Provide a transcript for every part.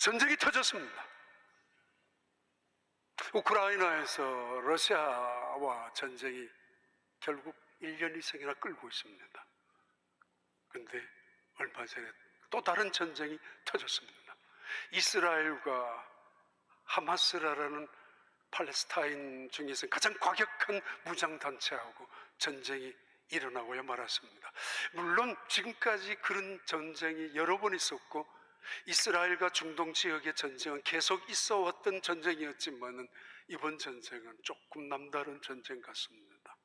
전쟁이 터졌습니다. 우크라이나에서 러시아와 전쟁이 결국 1년 이상이나 끌고 있습니다. 그런데 얼마 전에 또 다른 전쟁이 터졌습니다. 이스라엘과 하마스라는 팔레스타인 중에서 가장 과격한 무장단체하고 전쟁이 일어나고야 말았습니다. 물론 지금까지 그런 전쟁이 여러 번 있었고 이스라엘과 중동 지역의 전쟁은 계속 있어 왔던 전쟁이었지만 이번 전쟁은 조금 남다른 전쟁 같습니다.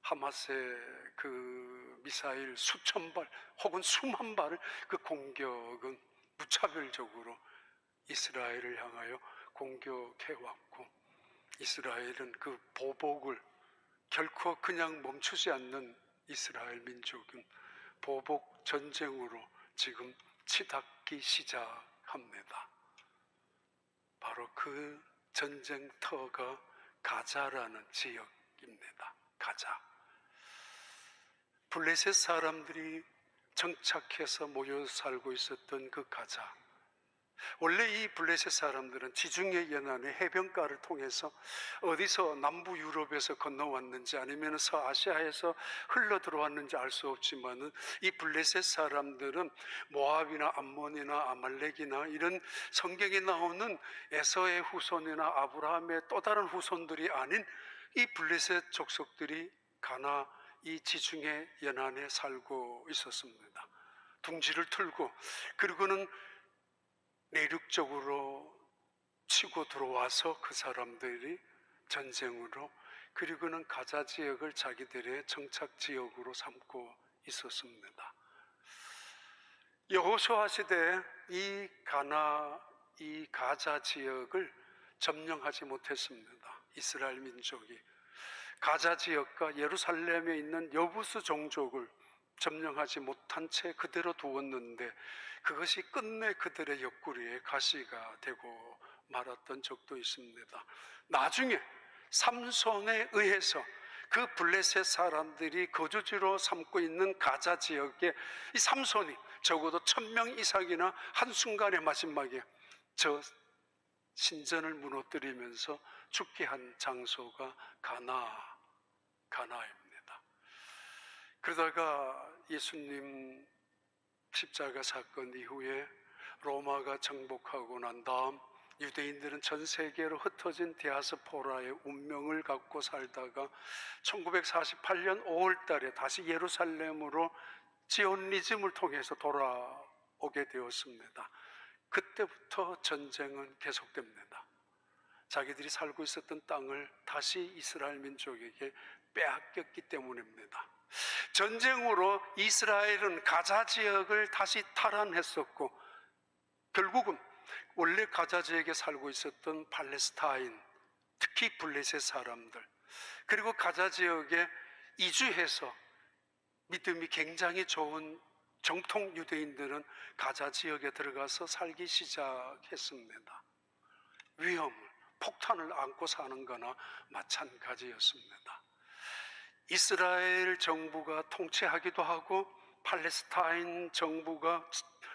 하마스의 그 미사일 수천 발 혹은 수만 발을 그 공격은 무차별적으로 이스라엘을 향하여 공격해왔고, 이스라엘은 그 보복을 결코 그냥 멈추지 않는 이스라엘 민족은 보복 전쟁으로 지금 치닫기 시작합니다. 바로 그 전쟁터가 가자라는 지역입니다. 가자. 블레셋 사람들이 정착해서 모여 살고 있었던 그 가자. 원래 이 블레셋 사람들은 지중해 연안의 해변가를 통해서 어디서 남부 유럽에서 건너왔는지 아니면 서아시아에서 흘러 들어왔는지 알 수 없지만은 이 블레셋 사람들은 모압이나 암몬이나 아말렉이나 이런 성경에 나오는 에서의 후손이나 아브라함의 또 다른 후손들이 아닌 이 블레셋 족속들이 가나 이 지중해 연안에 살고 있었습니다. 둥지를 틀고, 그리고는 내륙적으로 치고 들어와서 그 사람들이 전쟁으로, 그리고는 가자 지역을 자기들의 정착 지역으로 삼고 있었습니다. 여호수아 시대에 이 가자 지역을 점령하지 못했습니다. 이스라엘 민족이 가자 지역과 예루살렘에 있는 여부스 종족을 점령하지 못한 채 그대로 두었는데, 그것이 끝내 그들의 옆구리에 가시가 되고 말았던 적도 있습니다. 나중에 삼손에 의해서 그 블레셋 사람들이 거주지로 삼고 있는 가자 지역에 이 삼손이 적어도 1000명 이상이나 한순간에 마지막에 저 신전을 무너뜨리면서 죽게 한 장소가 가나입니다. 그러다가 예수님 십자가 사건 이후에 로마가 정복하고 난 다음 유대인들은 전 세계로 흩어진 디아스포라의 운명을 갖고 살다가 1948년 5월 달에 다시 예루살렘으로 지오니즘을 통해서 돌아오게 되었습니다. 그때부터 전쟁은 계속됩니다. 자기들이 살고 있었던 땅을 다시 이스라엘 민족에게 빼앗겼기 때문입니다. 전쟁으로 이스라엘은 가자 지역을 다시 탈환했었고, 결국은 원래 가자 지역에 살고 있었던 팔레스타인, 특히 블레셋 사람들, 그리고 가자 지역에 이주해서 믿음이 굉장히 좋은 정통 유대인들은 가자 지역에 들어가서 살기 시작했습니다. 위험을, 폭탄을 안고 사는 거나 마찬가지였습니다. 이스라엘 정부가 통치하기도 하고 팔레스타인 정부가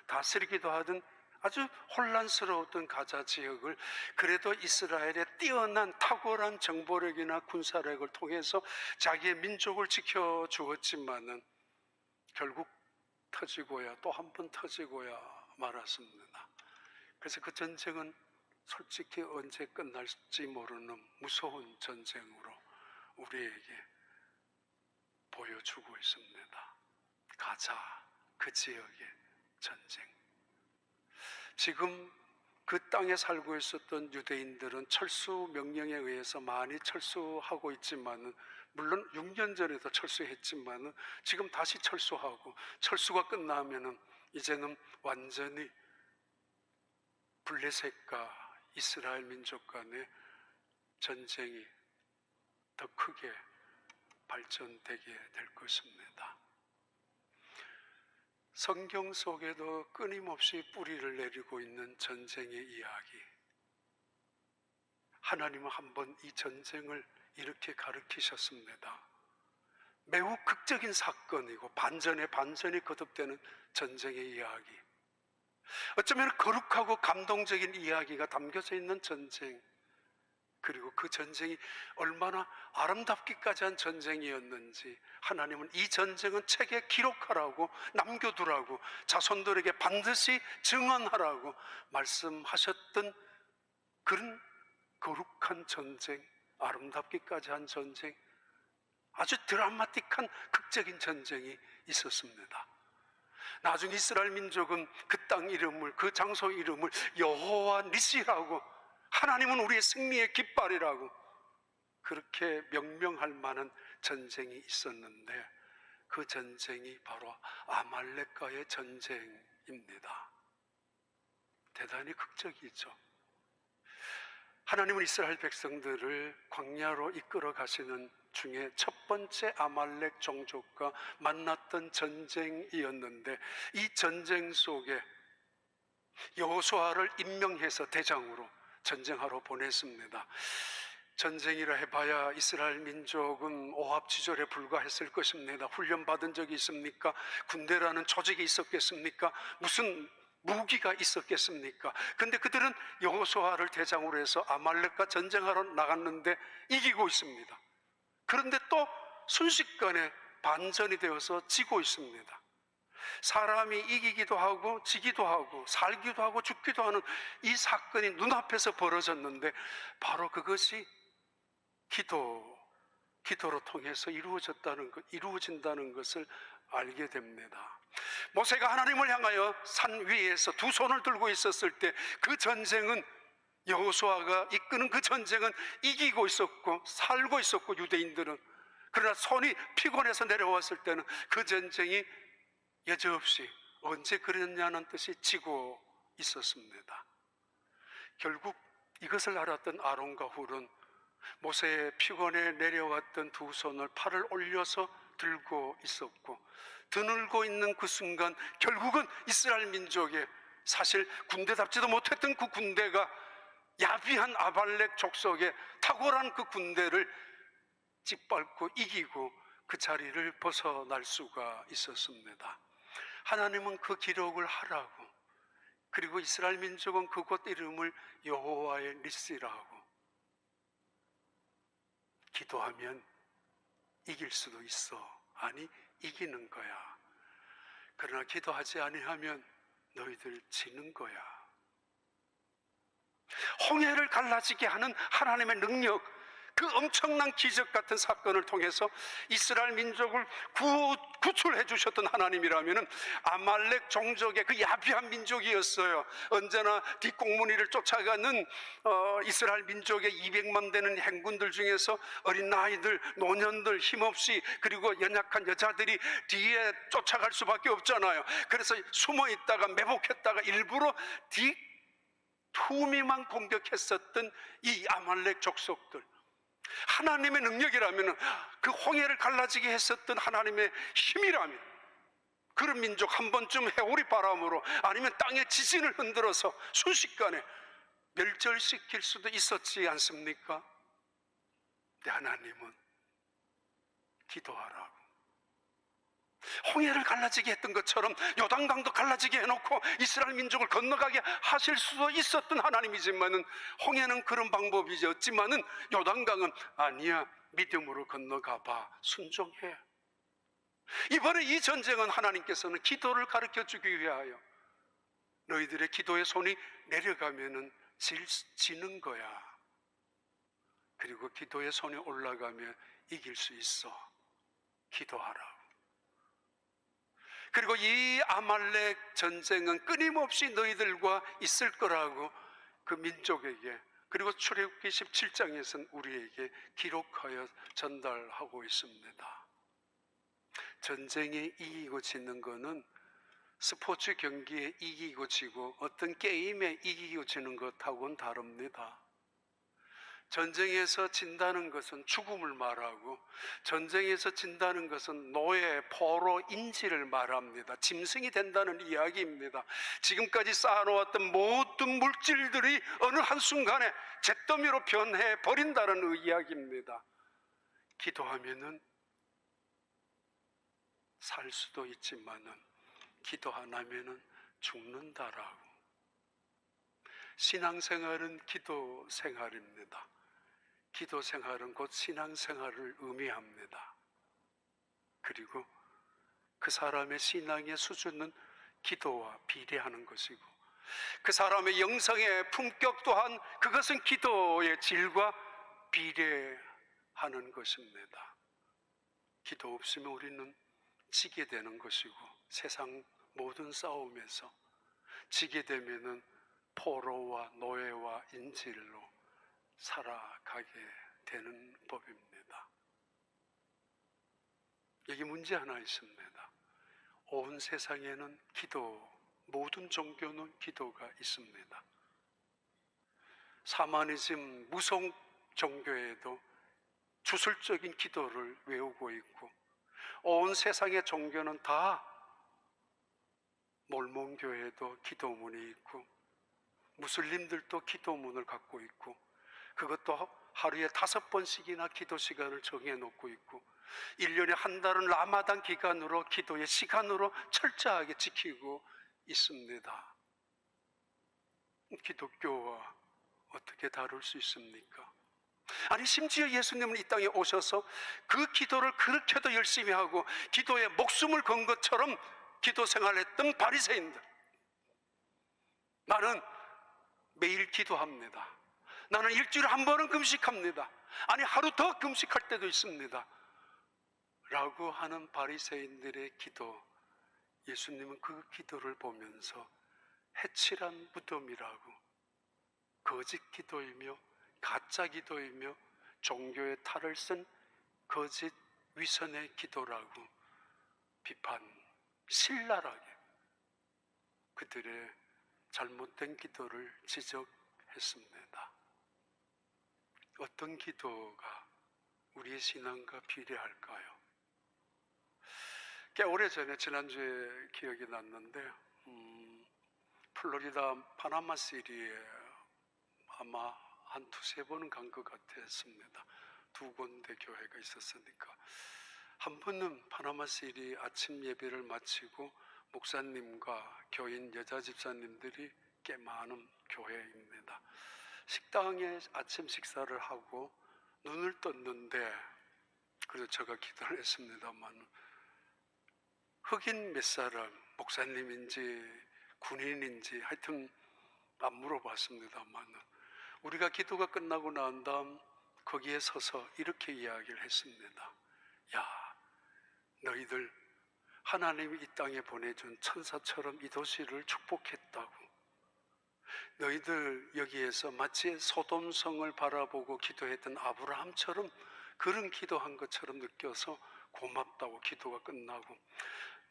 다스리기도 하던 아주 혼란스러웠던 가자 지역을 그래도 이스라엘의 뛰어난 탁월한 정보력이나 군사력을 통해서 자기의 민족을 지켜주었지만은 결국 터지고야 또 한 번 터지고야 말았습니다. 그래서 그 전쟁은 솔직히 언제 끝날지 모르는 무서운 전쟁으로 우리에게 보여주고 있습니다. 가자, 그 지역의 전쟁. 지금 그 땅에 살고 있었던 유대인들은 철수 명령에 의해서 많이 철수하고 있지만은, 물론 6년 전에도 철수했지만은 지금 다시 철수하고, 철수가 끝나면은 이제는 완전히 블레셋과 이스라엘 민족 간의 전쟁이 더 크게 발전되게 될 것입니다. 성경 속에도 끊임없이 뿌리를 내리고 있는 전쟁의 이야기. 하나님은 한번 이 전쟁을 이렇게 가르치셨습니다. 매우 극적인 사건이고 반전에 반전이 거듭되는 전쟁의 이야기. 어쩌면 거룩하고 감동적인 이야기가 담겨져 있는 전쟁, 그리고 그 전쟁이 얼마나 아름답기까지 한 전쟁이었는지 하나님은 이 전쟁은 책에 기록하라고, 남겨두라고, 자손들에게 반드시 증언하라고 말씀하셨던 그런 거룩한 전쟁, 아름답기까지 한 전쟁, 아주 드라마틱한 극적인 전쟁이 있었습니다. 나중에 이스라엘 민족은 그 땅 이름을, 그 장소 이름을 여호와 니시라고, 하나님은 우리의 승리의 깃발이라고 그렇게 명명할 만한 전쟁이 있었는데, 그 전쟁이 바로 아말렉과의 전쟁입니다. 대단히 극적이죠. 하나님은 이스라엘 백성들을 광야로 이끌어 가시는 중에 첫 번째 아말렉 종족과 만났던 전쟁이었는데, 이 전쟁 속에 여호수아를 임명해서 대장으로 전쟁하러 보냈습니다. 전쟁이라 해봐야 이스라엘 민족은 오합지졸에 불과했을 것입니다. 훈련받은 적이 있습니까? 군대라는 조직이 있었겠습니까? 무슨 무기가 있었겠습니까? 근데 그들은 여호수아를 대장으로 해서 아말렉과 전쟁하러 나갔는데 이기고 있습니다. 그런데 또 순식간에 반전이 되어서 지고 있습니다. 사람이 이기기도 하고 지기도 하고 살기도 하고 죽기도 하는 이 사건이 눈앞에서 벌어졌는데, 바로 그것이 기도로 통해서 이루어진다는 것을 알게 됩니다. 모세가 하나님을 향하여 산 위에서 두 손을 들고 있었을 때, 그 전쟁은, 여호수아가 이끄는 그 전쟁은 이기고 있었고 살고 있었고, 유대인들은. 그러나 손이 피곤해서 내려왔을 때는 그 전쟁이 여지없이 언제 그랬냐는 뜻이 지고 있었습니다. 결국 이것을 알았던 아론과 훌은 모세의 피곤해 내려왔던 두 손을 팔을 올려서 들고 있었고, 드늘고 있는 그 순간 결국은 이스라엘 민족의, 사실 군대답지도 못했던 그 군대가, 야비한 아발렉 족속의 탁월한 그 군대를 짓밟고 이기고 그 자리를 벗어날 수가 있었습니다. 하나님은 그 기록을 하라고, 그리고 이스라엘 민족은 그곳 이름을 여호와의 니시라고, 기도하면 이길 수도 있어. 아니, 이기는 거야. 그러나 기도하지 아니하면 너희들 지는 거야. 홍해를 갈라지게 하는 하나님의 능력, 그 엄청난 기적 같은 사건을 통해서 이스라엘 민족을 구출해 주셨던 하나님이라면 아말렉 종족의 그 야비한 민족이었어요. 언제나 뒷공무니를 쫓아가는 이스라엘 민족의 200만 되는 행군들 중에서 어린 아이들, 노년들, 힘없이, 그리고 연약한 여자들이 뒤에 쫓아갈 수밖에 없잖아요. 그래서 숨어 있다가 매복했다가 일부러 투미만 공격했었던 이 아말렉 족속들, 하나님의 능력이라면, 그 홍해를 갈라지게 했었던 하나님의 힘이라면, 그런 민족 한 번쯤 해오리 바람으로 아니면 땅의 지진을 흔들어서 순식간에 멸절시킬 수도 있었지 않습니까? 근데 하나님은 기도하라고, 홍해를 갈라지게 했던 것처럼 요단강도 갈라지게 해놓고 이스라엘 민족을 건너가게 하실 수도 있었던 하나님이지만은, 홍해는 그런 방법이었지만은 요단강은 아니야, 믿음으로 건너가봐, 순종해. 이번에 이 전쟁은 하나님께서는 기도를 가르쳐 주기 위하여, 너희들의 기도의 손이 내려가면은 지는 거야. 그리고 기도의 손이 올라가면 이길 수 있어. 기도하라. 그리고 이 아말렉 전쟁은 끊임없이 너희들과 있을 거라고 그 민족에게, 그리고 출애굽기 17장에서는 우리에게 기록하여 전달하고 있습니다. 전쟁에 이기고 지는 것은 스포츠 경기에 이기고 지고 어떤 게임에 이기고 지는 것하고는 다릅니다. 전쟁에서 진다는 것은 죽음을 말하고, 전쟁에서 진다는 것은 노예, 포로, 인질을 말합니다. 짐승이 된다는 이야기입니다. 지금까지 쌓아놓았던 모든 물질들이 어느 한순간에 잿더미로 변해 버린다는 이야기입니다. 기도하면은 살 수도 있지만은, 기도 안 하면은 죽는다라고. 신앙생활은 기도 생활입니다. 기도 생활은 곧 신앙생활을 의미합니다. 그리고 그 사람의 신앙의 수준은 기도와 비례하는 것이고, 그 사람의 영성의 품격 또한 그것은 기도의 질과 비례하는 것입니다. 기도 없으면 우리는 지게 되는 것이고, 세상 모든 싸움에서 지게 되면은 포로와 노예와 인질로 살아가게 되는 법입니다. 여기 문제 하나 있습니다. 온 세상에는 모든 종교는 기도가 있습니다. 사마니즘 무속 종교에도 주술적인 기도를 외우고 있고, 온 세상의 종교는 다 몰몬교에도 기도문이 있고, 무슬림들도 기도문을 갖고 있고, 그것도 하루에 5번씩이나 기도 시간을 정해놓고 있고, 1년에 한 달은 라마단 기간으로 기도의 시간으로 철저하게 지키고 있습니다. 기독교와 어떻게 다룰 수 있습니까? 아니, 심지어 예수님은 이 땅에 오셔서 그 기도를 그렇게도 열심히 하고 기도에 목숨을 건 것처럼 기도 생활했던 바리새인들, 나는 매일 기도합니다, 나는 일주일에 한 번은 금식합니다, 아니 하루 더 금식할 때도 있습니다 라고 하는 바리새인들의 기도, 예수님은 그 기도를 보면서 해칠한 무덤이라고, 거짓 기도이며 가짜 기도이며 종교의 탈을 쓴 거짓 위선의 기도라고 신랄하게 그들의 잘못된 기도를 지적했습니다. 어떤 기도가 우리의 신앙과 비례할까요? 꽤 오래전에, 지난주에 기억이 났는데, 플로리다 파나마시리에 아마 한 2-3번은 간 것 같았습니다. 2군데 교회가 있었으니까. 한 번은 파나마시리 아침 예배를 마치고 목사님과 교인 여자 집사님들이 꽤 많은 교회입니다. 식당에 아침 식사를 하고 눈을 떴는데, 그래서 제가 기도를 했습니다만, 흑인 몇 사람, 목사님인지 군인인지 하여튼 안 물어봤습니다만, 우리가 기도가 끝나고 난 다음 거기에 서서 이렇게 이야기를 했습니다. 야, 너희들 하나님이 이 땅에 보내준 천사처럼 이 도시를 축복했다고, 너희들 여기에서 마치 소돔성을 바라보고 기도했던 아브라함처럼 그런 기도한 것처럼 느껴서 고맙다고 기도가 끝나고,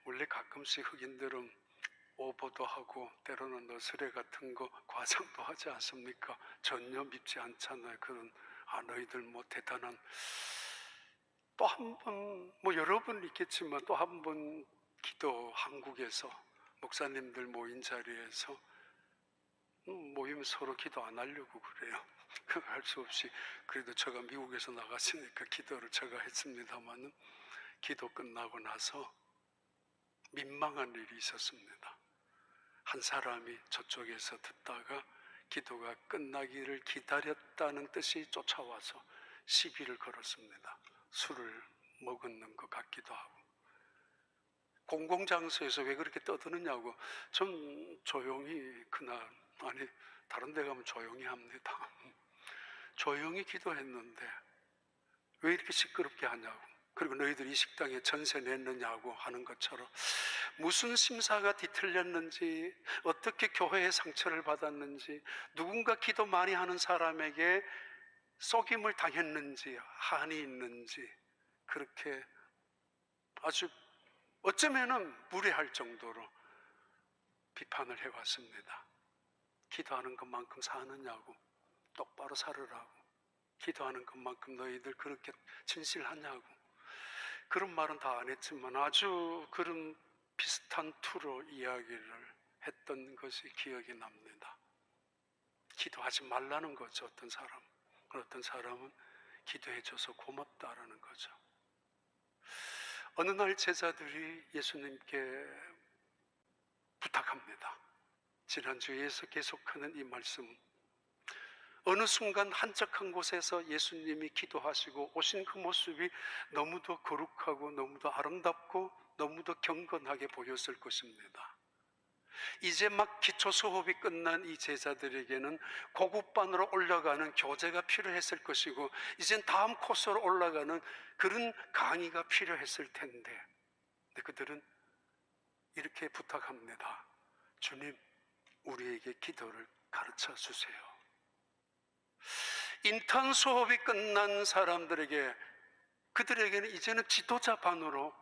원래 가끔씩 흑인들은 오버도 하고 때로는 너스레 같은 거 과장도 하지 않습니까? 전혀 밉지 않잖아요. 그런, 너희들 뭐 대단한, 또 한 번, 뭐 여러 번 있겠지만 또 한 번 기도, 한국에서 목사님들 모인 자리에서 모이면 서로 기도 안 하려고 그래요. 할 수 없이, 그래도 제가 미국에서 나갔으니까 기도를 제가 했습니다만은, 기도 끝나고 나서 민망한 일이 있었습니다. 한 사람이 저쪽에서 듣다가 기도가 끝나기를 기다렸다는 뜻이 쫓아와서 시비를 걸었습니다. 술을 먹었는 것 같기도 하고. 공공장소에서 왜 그렇게 떠드느냐고. 좀 조용히 그날, 아니 다른 데 가면 조용히 합니다. 조용히 기도했는데 왜 이렇게 시끄럽게 하냐고. 그리고 너희들이 이 식당에 전세 냈느냐고 하는 것처럼, 무슨 심사가 뒤틀렸는지, 어떻게 교회의 상처를 받았는지, 누군가 기도 많이 하는 사람에게 속임을 당했는지, 한이 있는지, 그렇게 아주 어쩌면은 무례할 정도로 비판을 해왔습니다. 기도하는 것만큼 사느냐고, 똑바로 살으라고, 기도하는 것만큼 너희들 그렇게 진실하냐고, 그런 말은 다 안 했지만 아주 그런 비슷한 투로 이야기를 했던 것이 기억이 납니다. 기도하지 말라는 거죠, 어떤 사람. 어떤 사람은 기도해줘서 고맙다라는 거죠. 어느 날 제자들이 예수님께 부탁합니다. 지난주에서 계속하는 이 말씀은 어느 순간 한적한 곳에서 예수님이 기도하시고 오신 그 모습이 너무도 거룩하고 너무도 아름답고 너무도 경건하게 보였을 것입니다. 이제 막 기초 수업이 끝난 이 제자들에게는 고급반으로 올라가는 교재가 필요했을 것이고 이젠 다음 코스로 올라가는 그런 강의가 필요했을 텐데 그들은 이렇게 부탁합니다. 주님, 우리에게 기도를 가르쳐 주세요. 인턴 수업이 끝난 사람들에게, 그들에게는 이제는 지도자반으로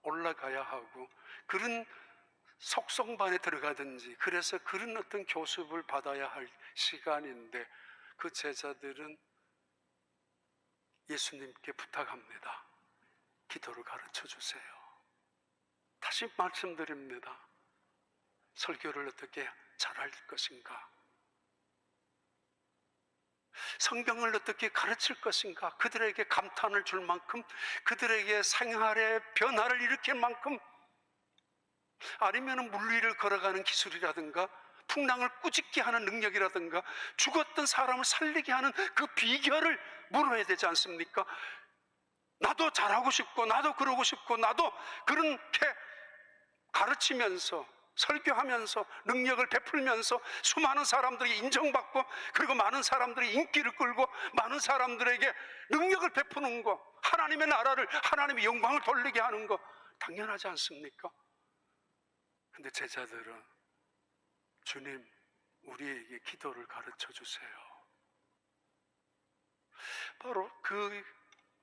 올라가야 하고 그런 속성반에 들어가든지 그래서 그런 어떤 교습을 받아야 할 시간인데 그 제자들은 예수님께 부탁합니다. 기도를 가르쳐 주세요. 다시 말씀드립니다. 설교를 어떻게 잘할 것인가? 성경을 어떻게 가르칠 것인가? 그들에게 감탄을 줄 만큼, 그들에게 생활의 변화를 일으킬 만큼, 아니면 물리를 걸어가는 기술이라든가 풍랑을 꾸짖게 하는 능력이라든가 죽었던 사람을 살리게 하는 그 비결을 물어야 되지 않습니까? 나도 잘하고 싶고 나도 그러고 싶고 나도 그렇게 가르치면서 설교하면서 능력을 베풀면서 수많은 사람들이 인정받고 그리고 많은 사람들이 인기를 끌고 많은 사람들에게 능력을 베푸는 거, 하나님의 나라를, 하나님의 영광을 돌리게 하는 거 당연하지 않습니까? 근데 제자들은 주님, 우리에게 기도를 가르쳐 주세요. 바로 그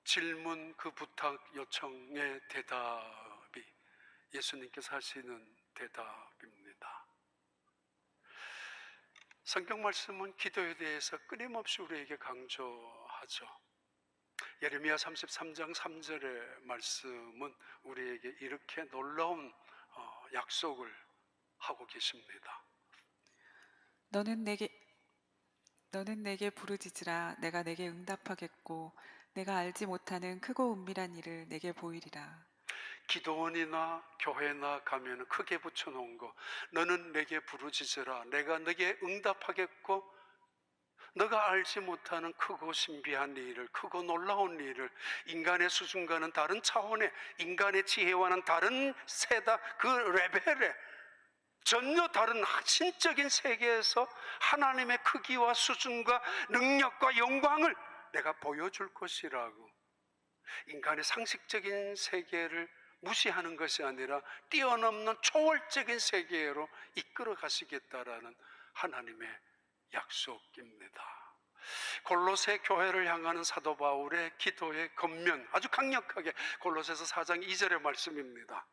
질문, 그 부탁 요청의 대답이 예수님께서 하시는 대답입니다. 성경 말씀은 기도에 대해서 끊임없이 우리에게 강조하죠. 예레미야 33장 3절의 말씀은 우리에게 이렇게 놀라운 약속을 하고 계십니다. 너는 내게 부르짖으라. 내가 내게 응답하겠고 내가 알지 못하는 크고 은밀한 일을 내게 보이리라. 기도원이나 교회나 가면 크게 붙여놓은 거, 너는 내게 부르짖으라. 내가 너에게 응답하겠고 너가 알지 못하는 크고 신비한 일을, 크고 놀라운 일을, 인간의 수준과는 다른 차원의, 인간의 지혜와는 다른 세다 그 레벨에 전혀 다른 신적인 세계에서 하나님의 크기와 수준과 능력과 영광을 내가 보여줄 것이라고, 인간의 상식적인 세계를 무시하는 것이 아니라 뛰어넘는 초월적인 세계로 이끌어 가시겠다라는 하나님의 약속입니다. 골로새 교회를 향하는 사도 바울의 기도의 겉면, 아주 강력하게 골로새서 4장 2절의 말씀입니다.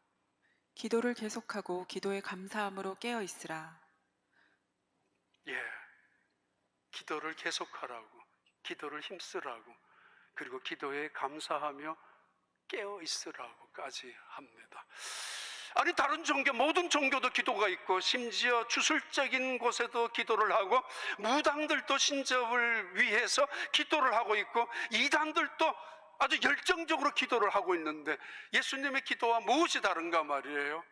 기도를 계속하고 기도에 감사함으로 깨어 있으라. 기도를 계속하라고, 기도를 힘쓰라고, 그리고 기도에 감사하며 깨어 있으라고까지 합니다. 아니, 다른 종교, 모든 종교도 기도가 있고 심지어 주술적인 곳에도 기도를 하고 무당들도 신접을 위해서 기도를 하고 있고 이단들도 아주 열정적으로 기도를 하고 있는데 예수님의 기도와 무엇이 다른가 말이에요.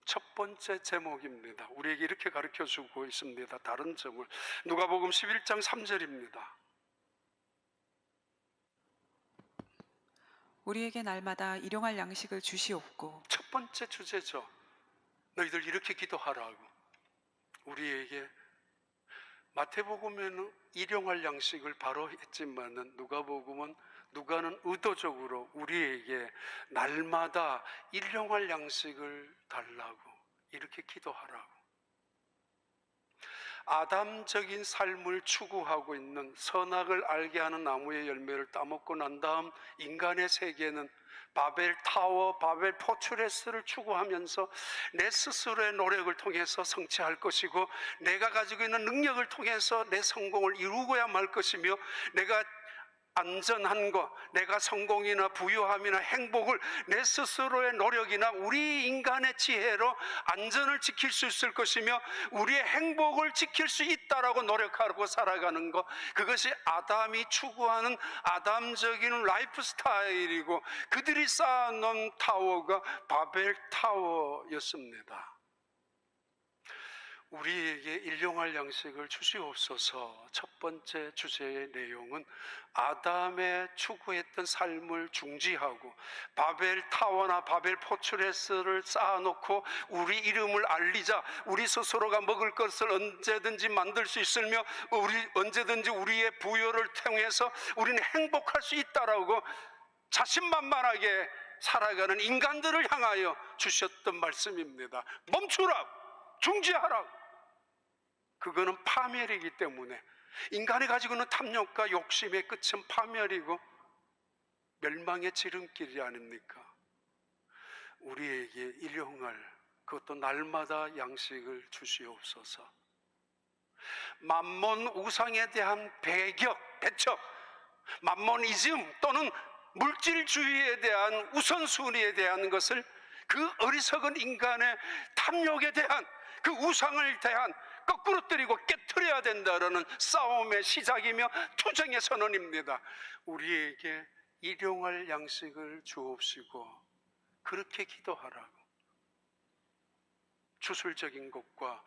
첫 번째 제목입니다. 우리에게 이렇게 가르쳐주고 있습니다. 다른 점을. 누가복음 11장 3절입니다. 우리에게 날마다 일용할 양식을 주시옵고. 첫 번째 주제죠. 너희들 이렇게 기도하라고. 우리에게 마태복음에는 일용할 양식을 바로 했지만은 누가는 의도적으로 우리에게 날마다 일용할 양식을 달라고, 이렇게 기도하라고. 아담적인 삶을 추구하고 있는, 선악을 알게 하는 나무의 열매를 따먹고 난 다음 인간의 세계는 바벨 타워, 바벨 포트레스를 추구하면서 내 스스로의 노력을 통해서 성취할 것이고 내가 가지고 있는 능력을 통해서 내 성공을 이루고야 말 것이며 내가 안전한 것, 내가 성공이나 부유함이나 행복을 내 스스로의 노력이나 우리 인간의 지혜로 안전을 지킬 수 있을 것이며 우리의 행복을 지킬 수 있다라고 노력하고 살아가는 것, 그것이 아담이 추구하는 아담적인 라이프 스타일이고 그들이 쌓아놓은 타워가 바벨 타워였습니다. 우리에게 일용할 양식을 주시옵소서. 첫 번째 주제의 내용은 아담의 추구했던 삶을 중지하고 바벨 타워나 바벨 포트레스를 쌓아놓고 우리 이름을 알리자, 우리 스스로가 먹을 것을 언제든지 만들 수 있으며 언제든지 우리의 부여를 통해서 우리는 행복할 수 있다라고 자신만만하게 살아가는 인간들을 향하여 주셨던 말씀입니다. 멈추라, 중지하라. 그거는 파멸이기 때문에, 인간이 가지고 있는 탐욕과 욕심의 끝은 파멸이고 멸망의 지름길이 아닙니까? 우리에게 일용할, 그것도 날마다 양식을 주시옵소서. 만몬 우상에 대한 배척, 만몬이즘 또는 물질주의에 대한 우선순위에 대한 것을, 그 어리석은 인간의 탐욕에 대한, 그 우상을 대한 거꾸로 때리고 깨트려야 된다라는 싸움의 시작이며 투쟁의 선언입니다. 우리에게 일용할 양식을 주옵시고, 그렇게 기도하라고. 주술적인 것과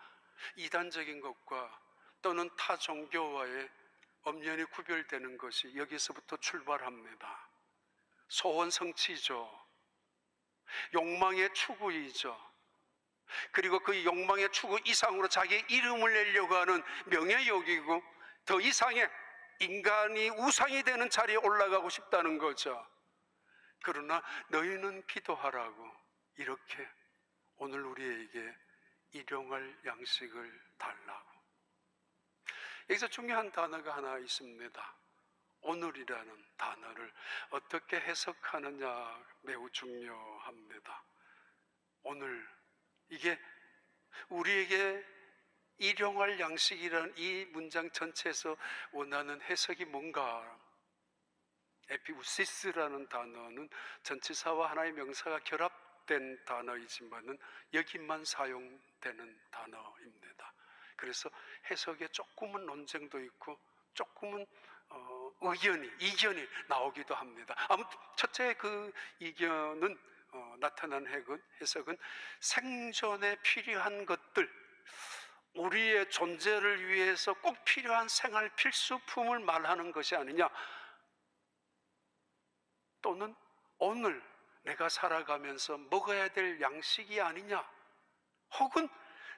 이단적인 것과 또는 타 종교와의 엄연히 구별되는 것이 여기서부터 출발합니다. 소원 성취죠. 욕망의 추구이죠. 그리고 그 욕망의 추구 이상으로 자기의 이름을 내려고 하는 명예욕이고, 더 이상의 인간이 우상이 되는 자리에 올라가고 싶다는 거죠. 그러나 너희는 기도하라고, 이렇게 오늘 우리에게 일용할 양식을 달라고. 여기서 중요한 단어가 하나 있습니다. 오늘이라는 단어를 어떻게 해석하느냐 매우 중요합니다. 오늘, 이게 우리에게 일용할 양식이라는 이 문장 전체에서 원하는 해석이 뭔가? 에피우시스라는 단어는 전치사와 하나의 명사가 결합된 단어이지만은 여기만 사용되는 단어입니다. 그래서 해석에 조금은 논쟁도 있고 조금은 이견이 나오기도 합니다. 아무튼 첫째 그 이견은 나타난 해석은 생존에 필요한 것들, 우리의 존재를 위해서 꼭 필요한 생활 필수품을 말하는 것이 아니냐, 또는 오늘 내가 살아가면서 먹어야 될 양식이 아니냐, 혹은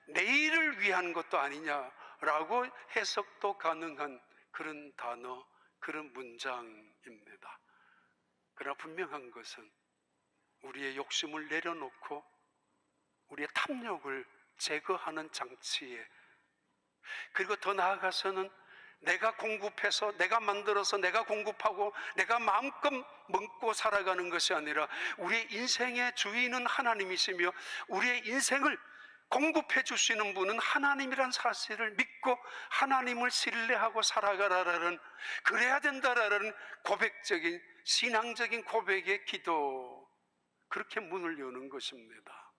내일을 위한 것도 아니냐라고 해석도 가능한 그런 단어, 그런 문장입니다. 그러나 분명한 것은 우리의 욕심을 내려놓고 우리의 탐욕을 제거하는 장치에, 그리고 더 나아가서는 내가 공급해서, 내가 만들어서, 내가 공급하고 내가 마음껏 먹고 살아가는 것이 아니라 우리의 인생의 주인은 하나님이시며 우리의 인생을 공급해 주시는 분은 하나님이란 사실을 믿고 하나님을 신뢰하고 살아가라라는, 그래야 된다라는 고백적인, 신앙적인 고백의 기도, 그렇게 문을 여는 것입니다.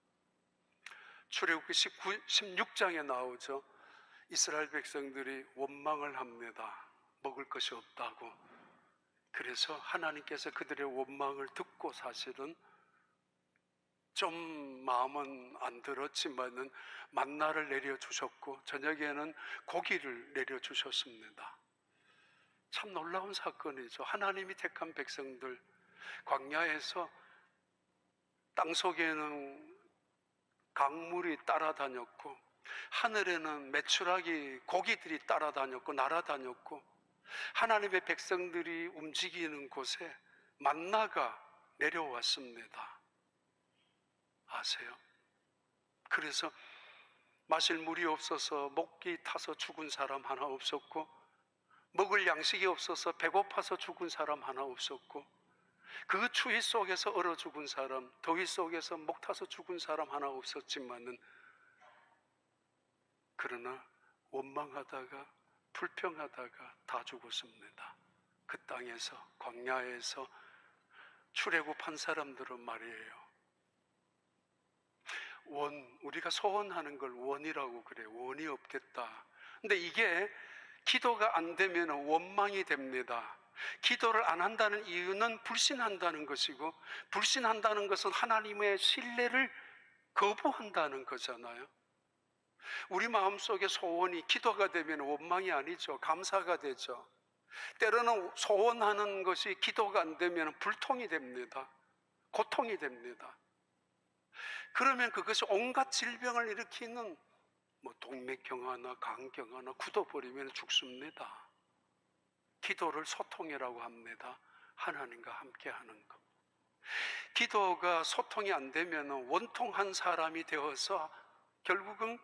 출애굽기 16장에 나오죠. 이스라엘 백성들이 원망을 합니다. 먹을 것이 없다고. 그래서 하나님께서 그들의 원망을 듣고 사실은 좀 마음은 안 들었지만은 만나를 내려주셨고 저녁에는 고기를 내려주셨습니다. 참 놀라운 사건이죠. 하나님이 택한 백성들, 광야에서 땅 속에는 강물이 따라다녔고 하늘에는 메추라기 고기들이 따라다녔고 날아다녔고, 하나님의 백성들이 움직이는 곳에 만나가 내려왔습니다. 아세요? 그래서 마실 물이 없어서 목이 타서 죽은 사람 하나 없었고, 먹을 양식이 없어서 배고파서 죽은 사람 하나 없었고, 그 추위 속에서 얼어 죽은 사람, 더위 속에서 목 타서 죽은 사람 하나 없었지만은, 그러나 원망하다가 불평하다가 다 죽었습니다. 그 땅에서, 광야에서 출애굽한 사람들은 말이에요. 우리가 소원하는 걸 원이라고 그래요. 원이 없겠다. 근데 이게 기도가 안 되면 원망이 됩니다. 기도를 안 한다는 이유는 불신한다는 것이고, 불신한다는 것은 하나님의 신뢰를 거부한다는 거잖아요. 우리 마음속에 소원이 기도가 되면 원망이 아니죠. 감사가 되죠. 때로는 소원하는 것이 기도가 안 되면 불통이 됩니다. 고통이 됩니다. 그러면 그것이 온갖 질병을 일으키는 동맥경화나 간경화나 굳어버리면 죽습니다. 기도를 소통이라고 합니다. 하나님과 함께 하는 것. 기도가 소통이 안 되면 원통한 사람이 되어서 결국은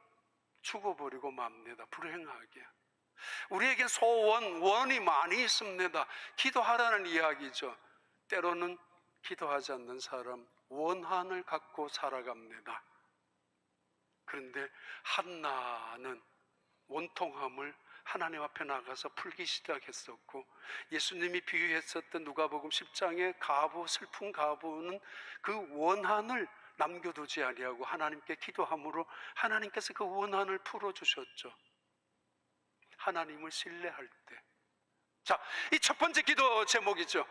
죽어버리고 맙니다. 불행하게. 우리에게 원이 많이 있습니다. 기도하라는 이야기죠. 때로는 기도하지 않는 사람, 원한을 갖고 살아갑니다. 그런데 한나는 원통함을 하나님 앞에 나가서 풀기 시작했었고, 예수님이 비유했었던 누가복음 10장의 가부, 슬픈 가부는 그 원한을 남겨두지 아니하고 하나님께 기도함으로 하나님께서 그 원한을 풀어주셨죠. 하나님을 신뢰할 때. 자, 이 첫 번째 기도 제목이죠.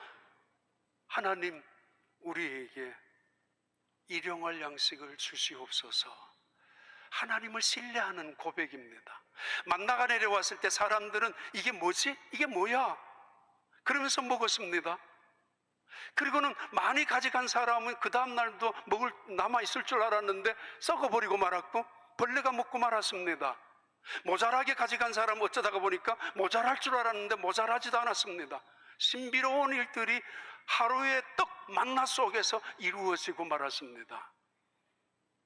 하나님, 우리에게 일용할 양식을 주시옵소서. 하나님을 신뢰하는 고백입니다. 만나가 내려왔을 때 사람들은 이게 뭐지? 이게 뭐야? 그러면서 먹었습니다. 그리고는 많이 가져간 사람은 그 다음날도 남아있을 줄 알았는데 썩어버리고 말았고 벌레가 먹고 말았습니다. 모자라게 가져간 사람은 어쩌다가 보니까 모자랄 줄 알았는데 모자라지도 않았습니다. 신비로운 일들이 하루의 떡 만나 속에서 이루어지고 말았습니다.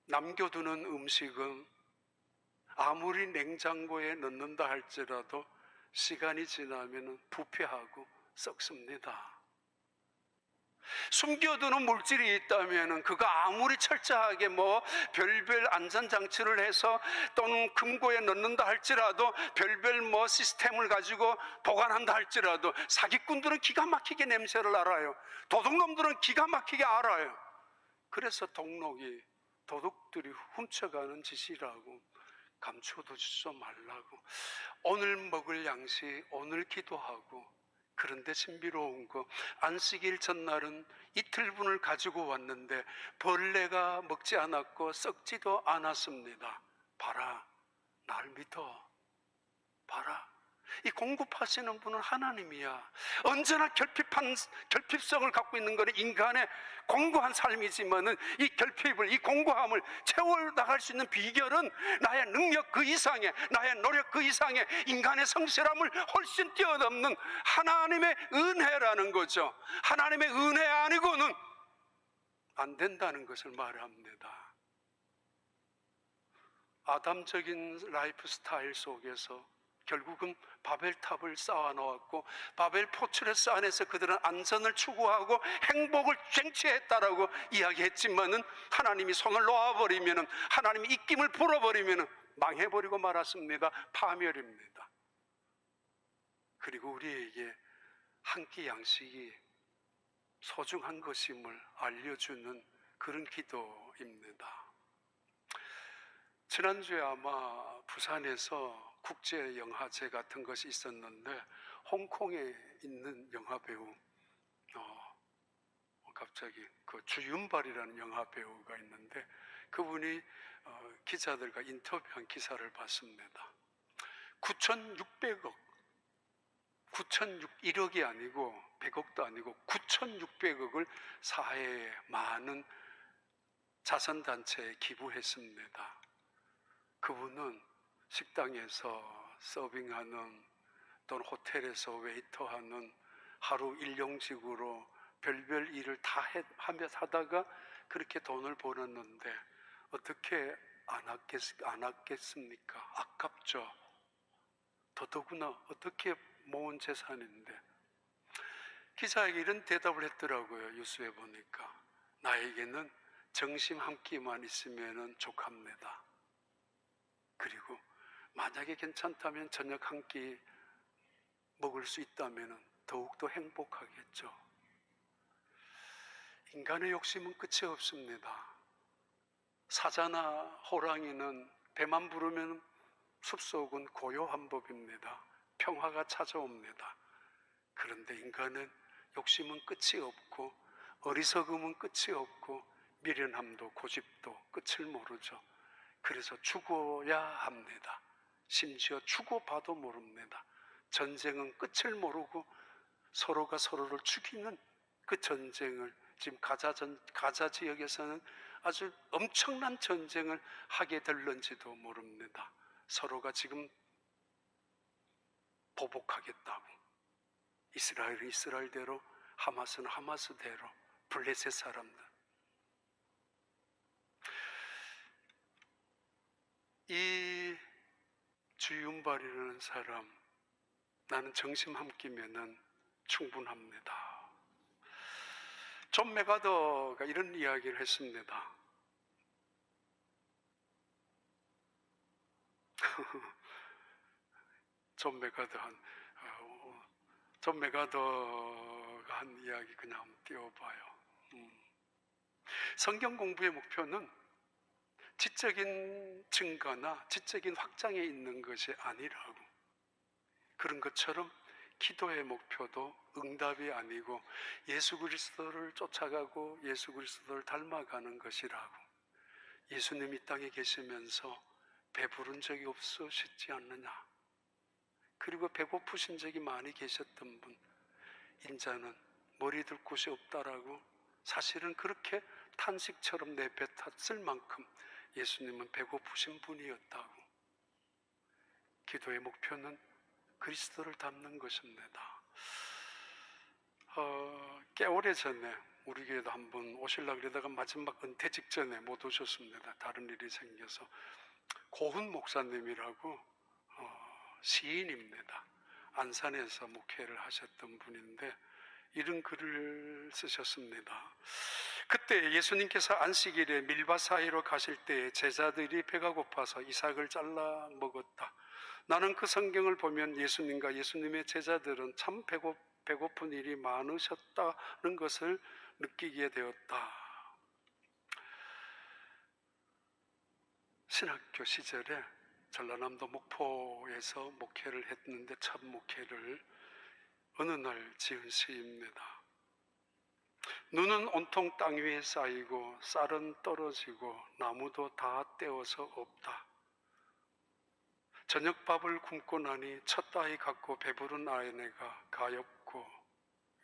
남겨두는 음식은 아무리 냉장고에 넣는다 할지라도 시간이 지나면 부패하고 썩습니다. 숨겨두는 물질이 있다면 그거 아무리 철저하게 별별 안전장치를 해서 또는 금고에 넣는다 할지라도 별별 시스템을 가지고 보관한다 할지라도 사기꾼들은 기가 막히게 냄새를 알아요. 도둑놈들은 기가 막히게 알아요. 그래서 도둑들이 훔쳐가는 짓이라고 감춰두지 말라고. 오늘 먹을 양식 오늘 기도하고. 그런데 신비로운 거, 안식일 전날은 이틀분을 가지고 왔는데 벌레가 먹지 않았고 썩지도 않았습니다. 봐라, 날 믿어. 봐라, 이 공급하시는 분은 하나님이야. 언제나 결핍성을 갖고 있는 것은 인간의 공고한 삶이지만은 이 결핍을, 이 공고함을 채워나갈 수 있는 비결은 나의 능력 그 이상의, 나의 노력 그 이상의 인간의 성실함을 훨씬 뛰어넘는 하나님의 은혜라는 거죠. 하나님의 은혜 아니고는 안 된다는 것을 말합니다. 아담적인 라이프 스타일 속에서 결국은 바벨탑을 쌓아놓았고 바벨 포트레스 안에서 그들은 안전을 추구하고 행복을 쟁취했다라고 이야기했지만은 하나님이 손을 놓아버리면은, 하나님이 입김을 불어버리면은 망해버리고 말았습니다. 파멸입니다. 그리고 우리에게 한 끼 양식이 소중한 것임을 알려주는 그런 기도입니다. 지난주에 아마 부산에서 국제영화제 같은 것이 있었는데 홍콩에 있는 영화배우 갑자기 그 주윤발이라는 영화배우가 있는데 그분이 기자들과 인터뷰한 기사를 봤습니다. 9,600억 1억이 아니고 100억도 아니고 9,600억을 사회에 많은 자선단체에 기부했습니다. 그분은 식당에서 서빙하는 또는 호텔에서 웨이터하는 하루 일용직으로 별별 일을 다 하다가 그렇게 돈을 벌었는데 어떻게 안 아꼈습니까? 아깝죠. 더더구나 어떻게 모은 재산인데. 기자에게 이런 대답을 했더라고요. 뉴스에 보니까 나에게는 점심 한 끼만 있으면 족합니다. 그리고 만약에 괜찮다면 저녁 한 끼 먹을 수 있다면 더욱더 행복하겠죠. 인간의 욕심은 끝이 없습니다. 사자나 호랑이는 배만 부르면 숲속은 고요한 법입니다. 평화가 찾아옵니다. 그런데 인간은 욕심은 끝이 없고 어리석음은 끝이 없고 미련함도 고집도 끝을 모르죠. 그래서 죽어야 합니다. 심지어 죽어봐도 모릅니다. 전쟁은 끝을 모르고 서로가 서로를 죽이는 그 전쟁을 지금 가자 지역에서는 아주 엄청난 전쟁을 하게 될런지도 모릅니다. 서로가 지금 보복하겠다고. 이스라엘은 이스라엘대로, 하마스는 하마스대로, 블레셋 사람들. 이 주윤발이라는 사람, 나는 정심 한 끼면은 충분합니다. 존 메가더가 이런 이야기를 했습니다. 존 메가더가 한 이야기 그냥 한번 띄워봐요. 성경 공부의 목표는 지적인 증거나 지적인 확장에 있는 것이 아니라고. 그런 것처럼 기도의 목표도 응답이 아니고 예수 그리스도를 쫓아가고 예수 그리스도를 닮아가는 것이라고. 예수님이 땅에 계시면서 배부른 적이 없으시지 않느냐. 그리고 배고프신 적이 많이 계셨던 분, 인자는 머리 둘 곳이 없다라고. 사실은 그렇게 탄식처럼 내뱉었을 만큼 예수님은 배고프신 분이었다고. 기도의 목표는 그리스도를 닮는 것입니다. 꽤 오래전에 우리 교회도 한번 오시려고 그러다가 마지막 은퇴 직전에 못 오셨습니다. 다른 일이 생겨서. 고훈 목사님이라고 시인입니다. 안산에서 목회를 하셨던 분인데 이런 글을 쓰셨습니다. 그때 예수님께서 안식일에 밀밭 사이로 가실 때 제자들이 배가 고파서 이삭을 잘라 먹었다. 나는 그 성경을 보면 예수님과 예수님의 제자들은 참 배고픈 일이 많으셨다는 것을 느끼게 되었다. 신학교 시절에 전라남도 목포에서 목회를 했는데 첫 목회를 어느 날 지은 시입니다. 눈은 온통 땅 위에 쌓이고 쌀은 떨어지고 나무도 다 떼어서 없다. 저녁밥을 굶고 나니 첫 아이 갖고 배부른 아내가 가엾고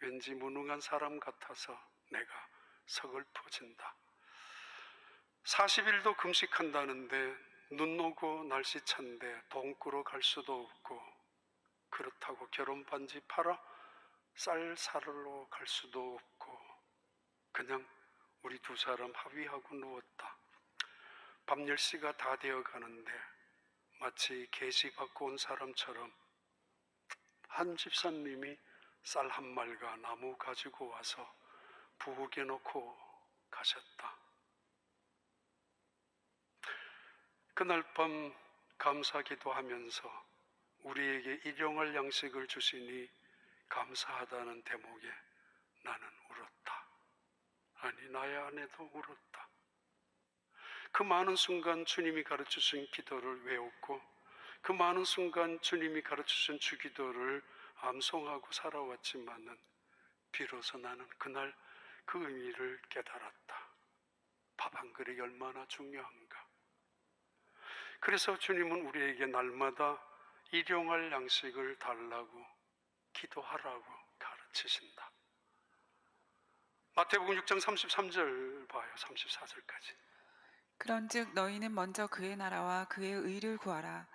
왠지 무능한 사람 같아서 내가 서글퍼진다. 40일도 금식한다는데 눈 오고 날씨 찬데 돈 꾸러 갈 수도 없고 그렇다고 결혼 반지 팔아 쌀 사러 갈 수도 없고 그냥 우리 두 사람 합의하고 누웠다. 밤 10시가 다 되어 가는데 마치 계시 받고 온 사람처럼 한 집사님이 쌀 한 말과 나무 가지고 와서 부엌에 놓고 가셨다. 그날 밤 감사기도 하면서 우리에게 일용할 양식을 주시니 감사하다는 대목에 나는 울었다. 아니, 나의 아내도 울었다. 그 많은 순간 주님이 가르쳐준 기도를 외웠고 그 많은 순간 주님이 가르쳐준 주기도를 암송하고 살아왔지만은 비로소 나는 그날 그 의미를 깨달았다. 밥 한 그릇이 얼마나 중요한가. 그래서 주님은 우리에게 날마다 일용할 양식을 달라고 기도하라고 가르치신다. 마태복음 6장 33절 봐요. 34절까지. 그런즉 너희는 먼저 그의 나라와 그의 의를 구하라.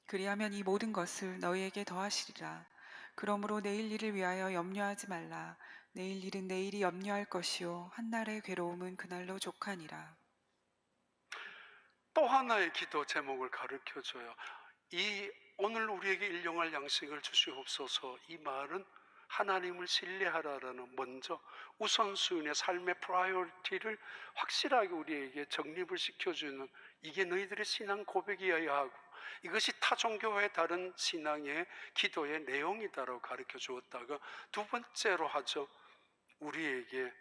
그리하면 이 모든 것을 너희에게 더하시리라. 그러므로 내일 일을 위하여 염려하지 말라. 내일 일은 내일이 염려할 것이요 한날의 괴로움은 그날로 족하니라. 또 하나의 기도 제목을 가르쳐줘요. 이 오늘 우리에게 일용할 양식을 주시옵소서, 이 말은 하나님을 신뢰하라라는 먼저 우선순위의 삶의 프라이어리티를 확실하게 우리에게 정립을 시켜주는, 이게 너희들의 신앙 고백이어야 하고 이것이 타 종교의 다른 신앙의 기도의 내용이다라고 가르쳐 주었다가, 두 번째로 하죠. 우리에게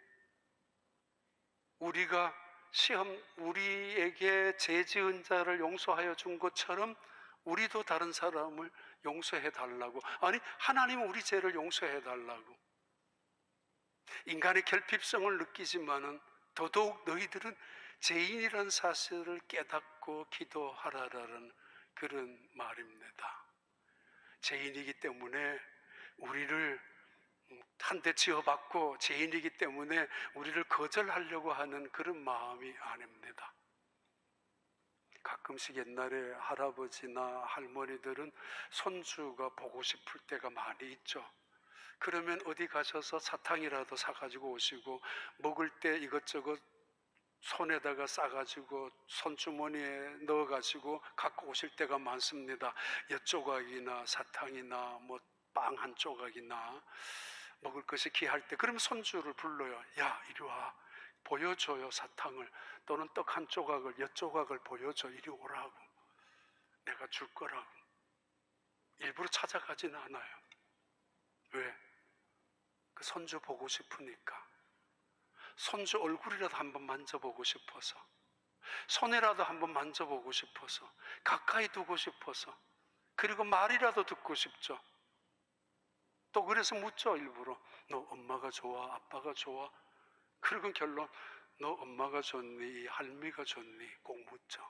죄 지은 자를 용서하여 준 것처럼 우리도 다른 사람을 용서해 달라고. 아니, 하나님은 우리 죄를 용서해 달라고. 인간의 결핍성을 느끼지만은 더더욱 너희들은 죄인이라는 사실을 깨닫고 기도하라라는 그런 말입니다. 죄인이기 때문에 우리를 한 대 지어받고 죄인이기 때문에 우리를 거절하려고 하는 그런 마음이 아닙니다. 가끔씩 옛날에 할아버지나 할머니들은 손주가 보고 싶을 때가 많이 있죠. 그러면 어디 가셔서 사탕이라도 사가지고 오시고 먹을 때 이것저것 손에다가 싸가지고 손주머니에 넣어가지고 갖고 오실 때가 많습니다. 엿조각이나 사탕이나 뭐 빵 한 조각이나 먹을 것이 귀할 때, 그러면 손주를 불러요. 야, 이리 와, 보여줘요. 사탕을 또는 떡 한 조각을, 엿조각을 보여줘. 이리 오라고, 내가 줄 거라고. 일부러 찾아가지는 않아요. 왜? 그 손주 보고 싶으니까. 손주 얼굴이라도 한번 만져보고 싶어서, 손이라도 한번 만져보고 싶어서, 가까이 두고 싶어서, 그리고 말이라도 듣고 싶죠. 또 그래서 묻죠. 일부러 너 엄마가 좋아? 아빠가 좋아? 그리고 결론 너 엄마가 좋니? 할미가 좋니? 꼭 묻죠.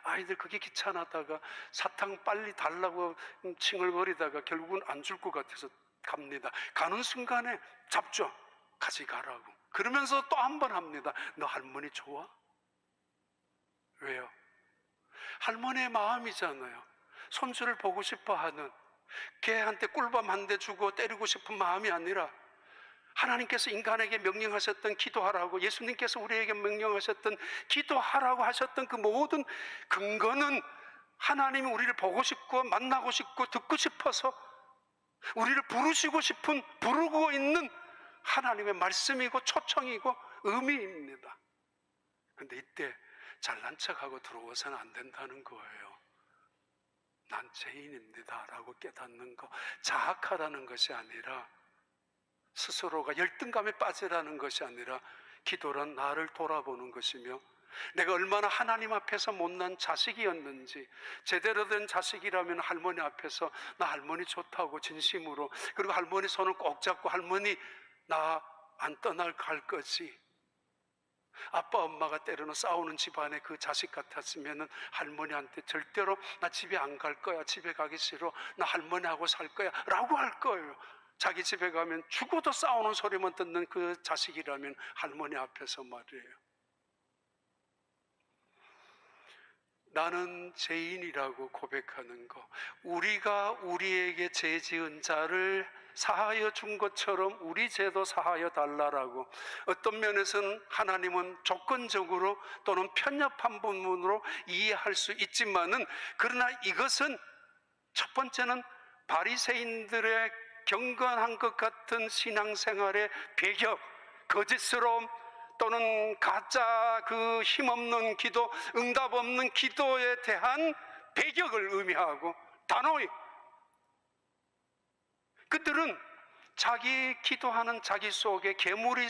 아이들 그게 귀찮았다가 사탕 빨리 달라고 칭얼거리다가 결국은 안 줄 것 같아서 갑니다. 가는 순간에 잡죠. 가져가라고. 그러면서 또 한 번 합니다. 너 할머니 좋아? 왜요? 할머니의 마음이잖아요. 손주를 보고 싶어 하는, 걔한테 꿀밤 한 대 주고 때리고 싶은 마음이 아니라 하나님께서 인간에게 명령하셨던 기도하라고, 예수님께서 우리에게 명령하셨던 기도하라고 하셨던 그 모든 근거는 하나님이 우리를 보고 싶고 만나고 싶고 듣고 싶어서 우리를 부르시고 싶은, 부르고 있는 하나님의 말씀이고 초청이고 의미입니다. 그런데 이때 잘난 척하고 들어와서는 안 된다는 거예요. 난 죄인입니다 라고 깨닫는 거, 자학하라는 것이 아니라, 스스로가 열등감에 빠지라는 것이 아니라, 기도란 나를 돌아보는 것이며, 내가 얼마나 하나님 앞에서 못난 자식이었는지, 제대로 된 자식이라면 할머니 앞에서 나 할머니 좋다고 진심으로, 그리고 할머니 손을 꼭 잡고 할머니 나 안 떠날 갈 거지. 아빠 엄마가 때로는 싸우는 집안의 그 자식 같았으면 할머니한테 절대로 나 집에 안 갈 거야, 집에 가기 싫어, 나 할머니하고 살 거야 라고 할 거예요. 자기 집에 가면 죽어도 싸우는 소리만 듣는 그 자식이라면 할머니 앞에서 말이에요. 나는 죄인이라고 고백하는 거, 우리가 우리에게 죄 지은 자를 사하여 준 것처럼 우리 죄도 사하여 달라라고, 어떤 면에서는 하나님은 조건적으로 또는 편협한 부분으로 이해할 수 있지만은, 그러나 이것은 첫 번째는 바리새인들의 경건한 것 같은 신앙생활의 배경, 거짓스러움 또는 가짜 그 힘없는 기도, 응답 없는 기도에 대한 배격을 의미하고, 단호히 그들은 자기 기도하는 자기 속에 괴물이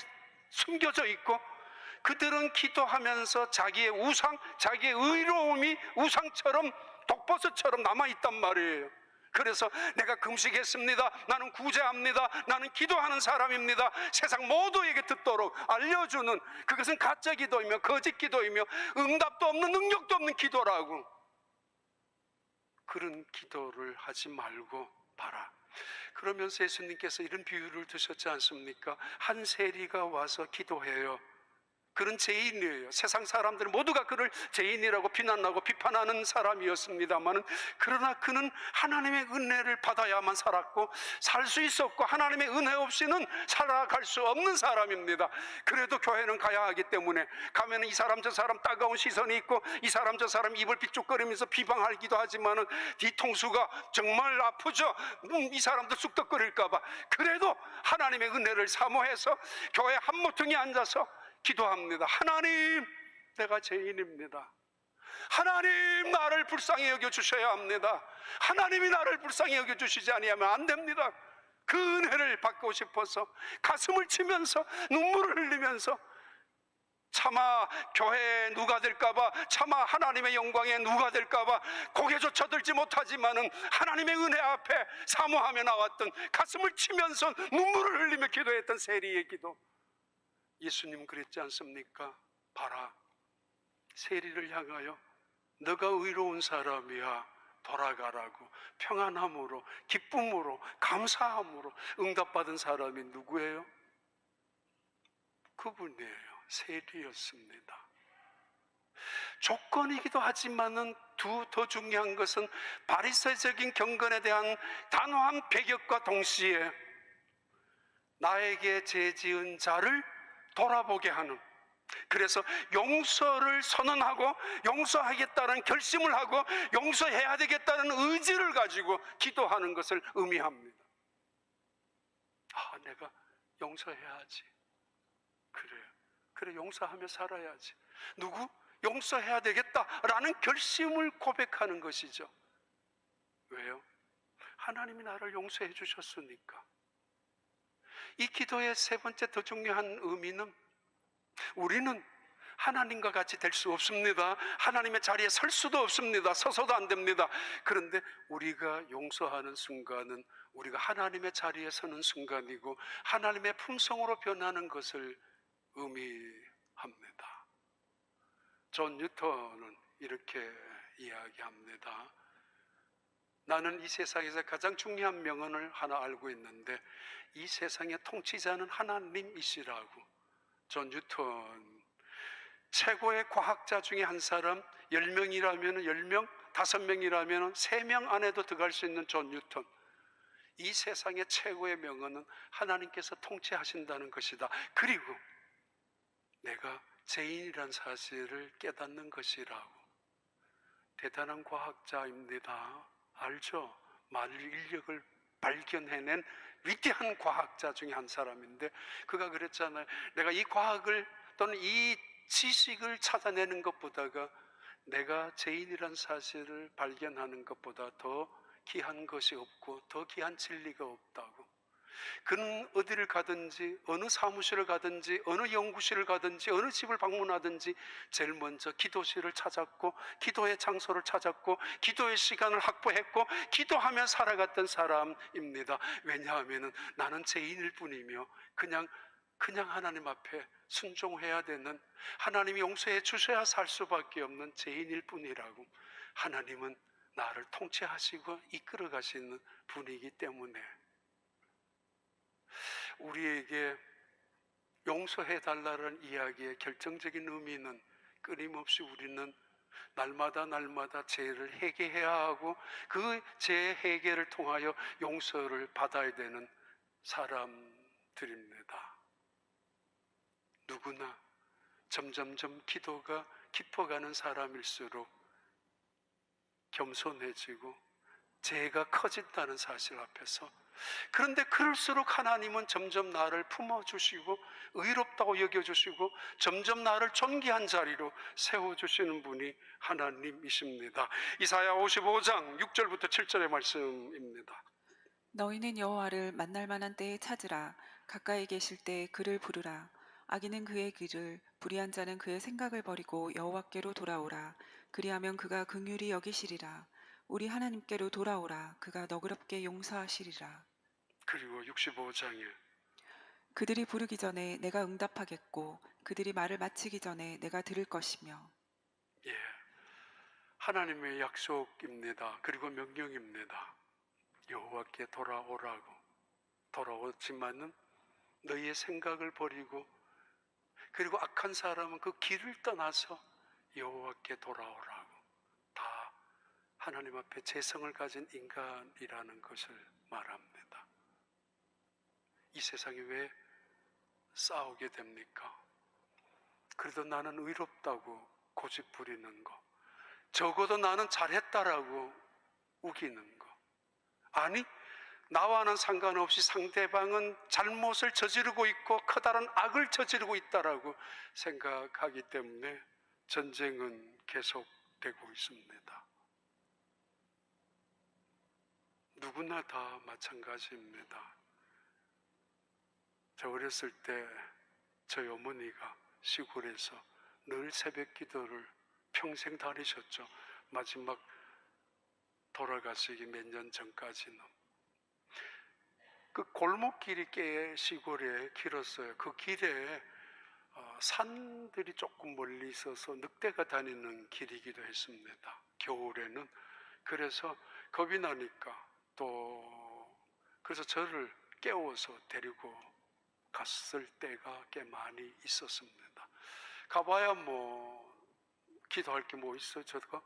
숨겨져 있고, 그들은 기도하면서 자기의 우상, 자기의 의로움이 우상처럼 독버섯처럼 남아있단 말이에요. 그래서 내가 금식했습니다, 나는 구제합니다, 나는 기도하는 사람입니다, 세상 모두에게 듣도록 알려주는, 그것은 가짜 기도이며 거짓 기도이며 응답도 없는, 능력도 없는 기도라고. 그런 기도를 하지 말고 봐라. 그러면서 예수님께서 이런 비유를 드셨지 않습니까? 한 세리가 와서 기도해요. 그런 죄인이에요. 세상 사람들 모두가 그를 죄인이라고 비난하고 비판하는 사람이었습니다만, 그러나 그는 하나님의 은혜를 받아야만 살았고 살 수 있었고, 하나님의 은혜 없이는 살아갈 수 없는 사람입니다. 그래도 교회는 가야 하기 때문에 가면 이 사람 저 사람 따가운 시선이 있고, 이 사람 저 사람 입을 삐죽거리면서 비방하기도 하지만 뒤통수가 정말 아프죠. 이 사람들 쑥덕거릴까 봐. 그래도 하나님의 은혜를 사모해서 교회 한 모퉁이 앉아서 기도합니다. 하나님, 내가 죄인입니다. 하나님, 나를 불쌍히 여겨주셔야 합니다. 하나님이 나를 불쌍히 여겨주시지 아니하면 안 됩니다. 그 은혜를 받고 싶어서 가슴을 치면서 눈물을 흘리면서, 차마 교회에 누가 될까봐, 차마 하나님의 영광에 누가 될까봐 고개조차 들지 못하지만은 하나님의 은혜 앞에 사모하며 나왔던, 가슴을 치면서 눈물을 흘리며 기도했던 세리의 기도. 예수님 그랬지 않습니까? 봐라, 세리를 향하여 너가 의로운 사람이야, 돌아가라고 평안함으로, 기쁨으로, 감사함으로 응답받은 사람이 누구예요? 그분이에요. 세리였습니다. 조건이기도 하지만은 더 중요한 것은 바리새적인 경건에 대한 단호한 배격과 동시에 나에게 죄 지은 자를 돌아보게 하는, 그래서 용서를 선언하고 용서하겠다는 결심을 하고 용서해야 되겠다는 의지를 가지고 기도하는 것을 의미합니다. 내가 용서해야지. 그래 용서하며 살아야지. 누구? 용서해야 되겠다라는 결심을 고백하는 것이죠. 왜요? 하나님이 나를 용서해 주셨으니까. 이 기도의 세 번째 더 중요한 의미는, 우리는 하나님과 같이 될 수 없습니다. 하나님의 자리에 설 수도 없습니다. 서서도 안 됩니다. 그런데 우리가 용서하는 순간은 우리가 하나님의 자리에 서는 순간이고 하나님의 품성으로 변하는 것을 의미합니다. 존 뉴턴은 이렇게 이야기합니다. 나는 이 세상에서 가장 중요한 명언을 하나 알고 있는데, 이 세상의 통치자는 하나님이시라고. 존 뉴턴, 최고의 과학자 중에 한 사람, 10명이라면 10명, 5명이라면 3명 안에도 들어갈 수 있는 존 뉴턴. 이 세상의 최고의 명언은 하나님께서 통치하신다는 것이다. 그리고 내가 죄인이란 사실을 깨닫는 것이라고. 대단한 과학자입니다. 알죠? 만일 인력을 발견해낸 위대한 과학자 중에 한 사람인데, 그가 그랬잖아요. 내가 이 과학을 또는 이 지식을 찾아내는 것보다가 내가 죄인이란 사실을 발견하는 것보다 더 귀한 것이 없고 더 귀한 진리가 없다고. 그는 어디를 가든지, 어느 사무실을 가든지, 어느 연구실을 가든지, 어느 집을 방문하든지 제일 먼저 기도실을 찾았고, 기도의 장소를 찾았고, 기도의 시간을 확보했고, 기도하며 살아갔던 사람입니다. 왜냐하면 나는 죄인일 뿐이며 그냥 하나님 앞에 순종해야 되는, 하나님이 용서해 주셔야 살 수밖에 없는 죄인일 뿐이라고. 하나님은 나를 통치하시고 이끌어 가시는 분이기 때문에 우리에게 용서해 달라는 이야기의 결정적인 의미는, 끊임없이 우리는 날마다 죄를 회개해야 하고 그 죄 회개를 통하여 용서를 받아야 되는 사람들입니다. 누구나 점점점 기도가 깊어가는 사람일수록 겸손해지고 죄가 커진다는 사실 앞에서, 그런데 그럴수록 하나님은 점점 나를 품어주시고 의롭다고 여겨주시고 점점 나를 존귀한 자리로 세워주시는 분이 하나님이십니다. 이사야 55장 6절부터 7절의 말씀입니다. 너희는 여호와를 만날 만한 때에 찾으라. 가까이 계실 때 그를 부르라. 악인은 그의 길을, 불의한 자는 그의 생각을 버리고 여호와께로 돌아오라. 그리하면 그가 긍휼히 여기시리라. 우리 하나님께로 돌아오라. 그가 너그럽게 용서하시리라. 그리고 65장에 그들이 부르기 전에 내가 응답하겠고 그들이 말을 마치기 전에 내가 들을 것이며. 하나님의 약속입니다. 그리고 명령입니다. 여호와께 돌아오라고. 돌아오지만은 너희의 생각을 버리고, 그리고 악한 사람은 그 길을 떠나서 여호와께 돌아오라고. 다 하나님 앞에 재성을 가진 인간이라는 것을 말합니다. 이 세상에 왜 싸우게 됩니까? 그래도 나는 의롭다고 고집 부리는 거, 적어도 나는 잘했다라고 우기는 거, 아니 나와는 상관없이 상대방은 잘못을 저지르고 있고 커다란 악을 저지르고 있다라고 생각하기 때문에 전쟁은 계속되고 있습니다. 누구나 다 마찬가지입니다. 저 어렸을 때 저희 어머니가 시골에서 늘 새벽 기도를 평생 다니셨죠. 마지막 돌아가시기 몇 년 전까지는. 그 골목길이 꽤 시골에 길었어요. 그 길에 산들이 조금 멀리 있어서 늑대가 다니는 길이기도 했습니다. 겨울에는. 그래서 겁이 나니까 그래서 저를 깨워서 데리고 갔을 때가 꽤 많이 있었습니다. 가봐야 기도할 게 뭐 있어요? 저가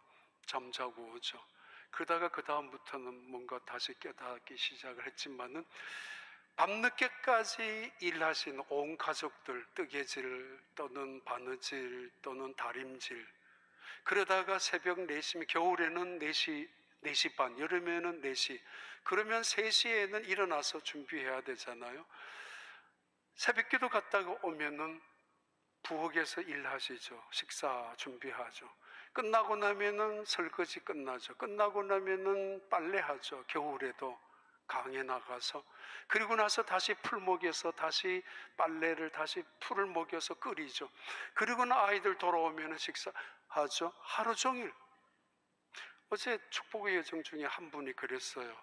잠자고 오죠. 그러다가 그 다음부터는 뭔가 다시 깨닫기 시작을 했지만은 밤늦게까지 일하신 온 가족들, 뜨개질 또는 바느질 또는 다림질, 그러다가 새벽 4시, 겨울에는 4시 반, 여름에는 4시, 그러면 3시에는 일어나서 준비해야 되잖아요. 새벽기도 갔다가 오면은 부엌에서 일하시죠. 식사 준비하죠. 끝나고 나면은 설거지 끝나죠. 끝나고 나면은 빨래하죠. 겨울에도 강에 나가서. 그리고 나서 다시 풀 먹여서 다시 빨래를 다시 풀을 먹여서 끓이죠. 그리고는 아이들 돌아오면은 식사하죠. 하루 종일. 어제 축복의 여정 중에 한 분이 그랬어요.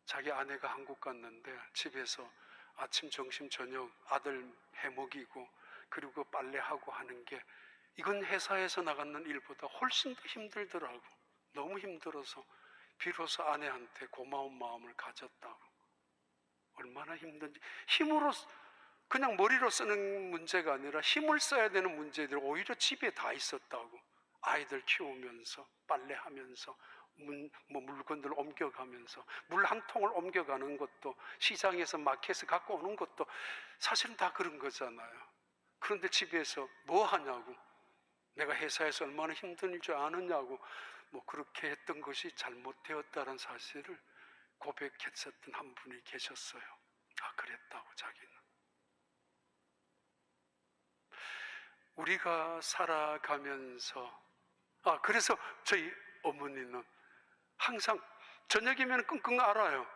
자기 아내가 한국 갔는데 집에서 아침, 점심, 저녁 아들 해먹이고 그리고 빨래하고 하는 게 이건 회사에서 나가는 일보다 훨씬 더 힘들더라고. 너무 힘들어서 비로소 아내한테 고마운 마음을 가졌다고. 얼마나 힘든지. 힘으로 그냥 머리로 쓰는 문제가 아니라 힘을 써야 되는 문제들이 오히려 집에 다 있었다고. 아이들 키우면서 빨래하면서 물건들 옮겨가면서 물 한 통을 옮겨가는 것도 시장에서 마켓에 갖고 오는 것도 사실은 다 그런 거잖아요. 그런데 집에서 뭐 하냐고, 내가 회사에서 얼마나 힘든 줄 아느냐고 그렇게 했던 것이 잘못되었다는 사실을 고백했었던 한 분이 계셨어요. 그랬다고. 자기는 우리가 살아가면서 그래서 저희 어머니는 항상 저녁이면 끙끙 앓아요.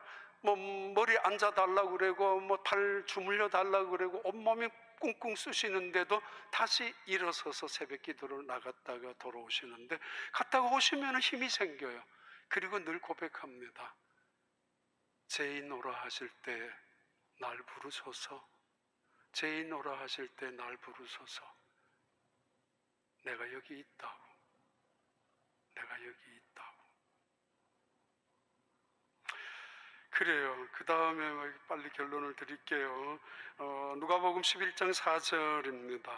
머리 앉아달라고 그러고 팔 주물러 달라고 그러고 온몸이 꿍꿍 쑤시는데도 다시 일어서서 새벽 기도를 나갔다가 돌아오시는데, 갔다가 오시면 힘이 생겨요. 그리고 늘 고백합니다. 제인오라 하실 때 날 부르소서. 제인오라 하실 때 날 부르소서. 내가 여기 있다고. 내가 여기 있다고. 그래요. 그 다음에 빨리 결론을 드릴게요. 누가복음 11장 4절입니다.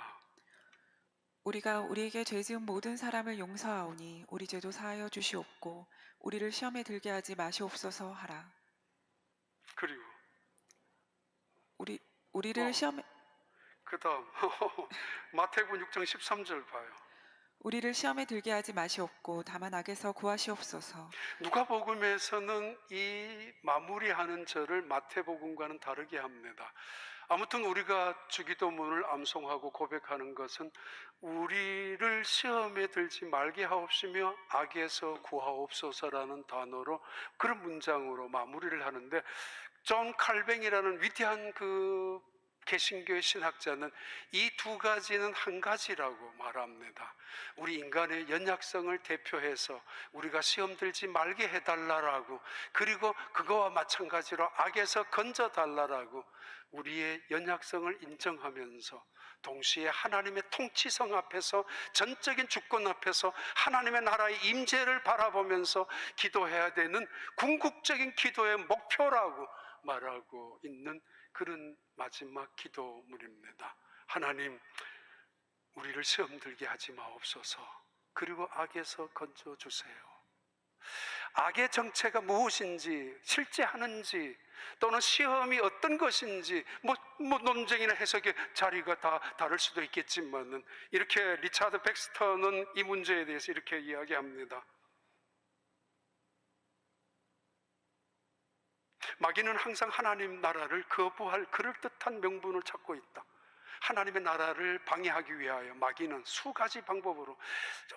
우리가 우리에게 죄 지은 모든 사람을 용서하오니 우리 죄도 사하여 주시옵고 우리를 시험에 들게 하지 마시옵소서 하라. 그리고 우리를 시험에 그 다음 마태복음 6장 13절 봐요. 우리를 시험에 들게 하지 마시옵고 다만 악에서 구하시옵소서. 누가복음에서는 이 마무리하는 절을 마태복음과는 다르게 합니다. 아무튼 우리가 주기도문을 암송하고 고백하는 것은 우리를 시험에 들지 말게 하옵시며 악에서 구하옵소서라는 단어로, 그런 문장으로 마무리를 하는데, 존 칼뱅이라는 위대한 그 개신교의 신학자는 이 두 가지는 한 가지라고 말합니다. 우리 인간의 연약성을 대표해서 우리가 시험 들지 말게 해달라라고, 그리고 그거와 마찬가지로 악에서 건져달라라고 우리의 연약성을 인정하면서 동시에 하나님의 통치성 앞에서, 전적인 주권 앞에서 하나님의 나라의 임재를 바라보면서 기도해야 되는 궁극적인 기도의 목표라고 말하고 있는 그런 마지막 기도문입니다. 하나님, 우리를 시험 들게 하지 마옵소서. 그리고 악에서 건져주세요. 악의 정체가 무엇인지, 실제 하는지, 또는 시험이 어떤 것인지 논쟁이나 해석의 자리가 다 다를 수도 있겠지만은, 이렇게 리차드 백스터는 이 문제에 대해서 이렇게 이야기합니다. 마귀는 항상 하나님 나라를 거부할 그럴듯한 명분을 찾고 있다. 하나님의 나라를 방해하기 위하여 마귀는 수가지 방법으로,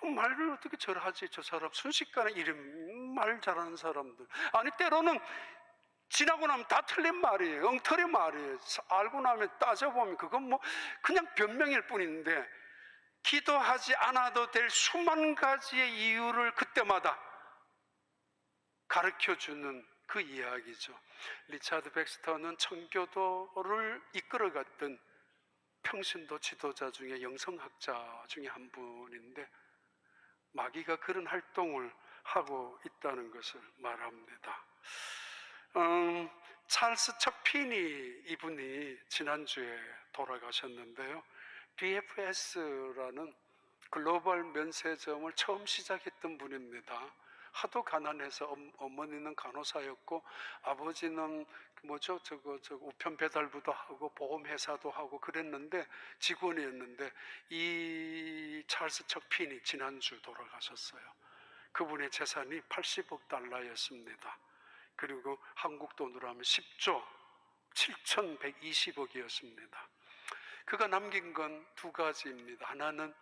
말을 어떻게 저러하지, 저 사람 순식간에 이름 말 잘하는 사람들, 아니 때로는 지나고 나면 다 틀린 말이에요. 엉터리 말이에요. 알고 나면 따져보면 그건 그냥 변명일 뿐인데, 기도하지 않아도 될 수만 가지의 이유를 그때마다 가르쳐주는 그 이야기죠. 리차드 백스터는 청교도를 이끌어갔던 평신도 지도자 중에 영성학자 중에 한 분인데 마귀가 그런 활동을 하고 있다는 것을 말합니다. 찰스 척피니 이분이 지난주에 돌아가셨는데요. DFS라는 글로벌 면세점을 처음 시작했던 분입니다. 하도 가난해서 어머니는 간호사였고 아버지는 우편 배달부도 하고 보험회사도 하고 그랬는데 직원이었는데 이 찰스 척핀이 지난주 돌아가셨어요. 그분의 재산이 80억 달러였습니다. 그리고 한국 돈으로 하면 10조 7,120억이었습니다. 그가 남긴 건 두 가지입니다. 하나는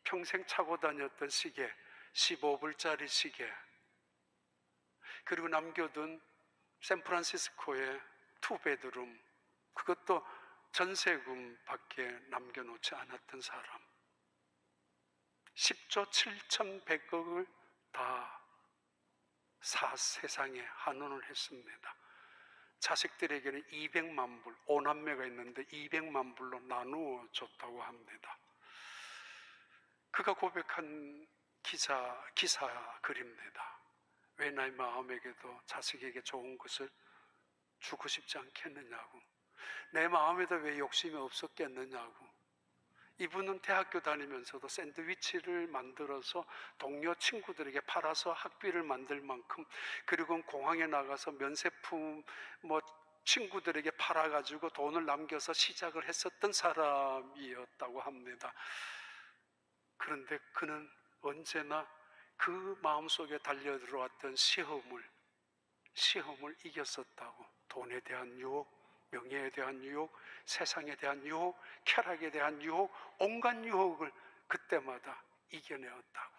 평생 차고 다녔던 시계, 15불짜리 시계, 그리고 남겨둔 샌프란시스코의 투베드룸, 그것도 전세금밖에 남겨놓지 않았던 사람. 10조 7,100억을 다 세상에 환원을 했습니다. 자식들에게는 200만 불, 5남매가 있는데 200만 불로 나누어 줬다고 합니다. 그가 고백한 기사 글입니다. 왜 나의 마음에게도 자식에게 좋은 것을 주고 싶지 않겠느냐고, 내 마음에도 왜 욕심이 없었겠느냐고. 이분은 대학교 다니면서도 샌드위치를 만들어서 동료 친구들에게 팔아서 학비를 만들 만큼, 그리고 공항에 나가서 면세품 친구들에게 팔아가지고 돈을 남겨서 시작을 했었던 사람이었다고 합니다. 그런데 그는 언제나 그 마음속에 달려들어왔던 시험을 이겼었다고. 돈에 대한 유혹, 명예에 대한 유혹, 세상에 대한 유혹, 쾌락에 대한 유혹, 온갖 유혹을 그때마다 이겨내었다고.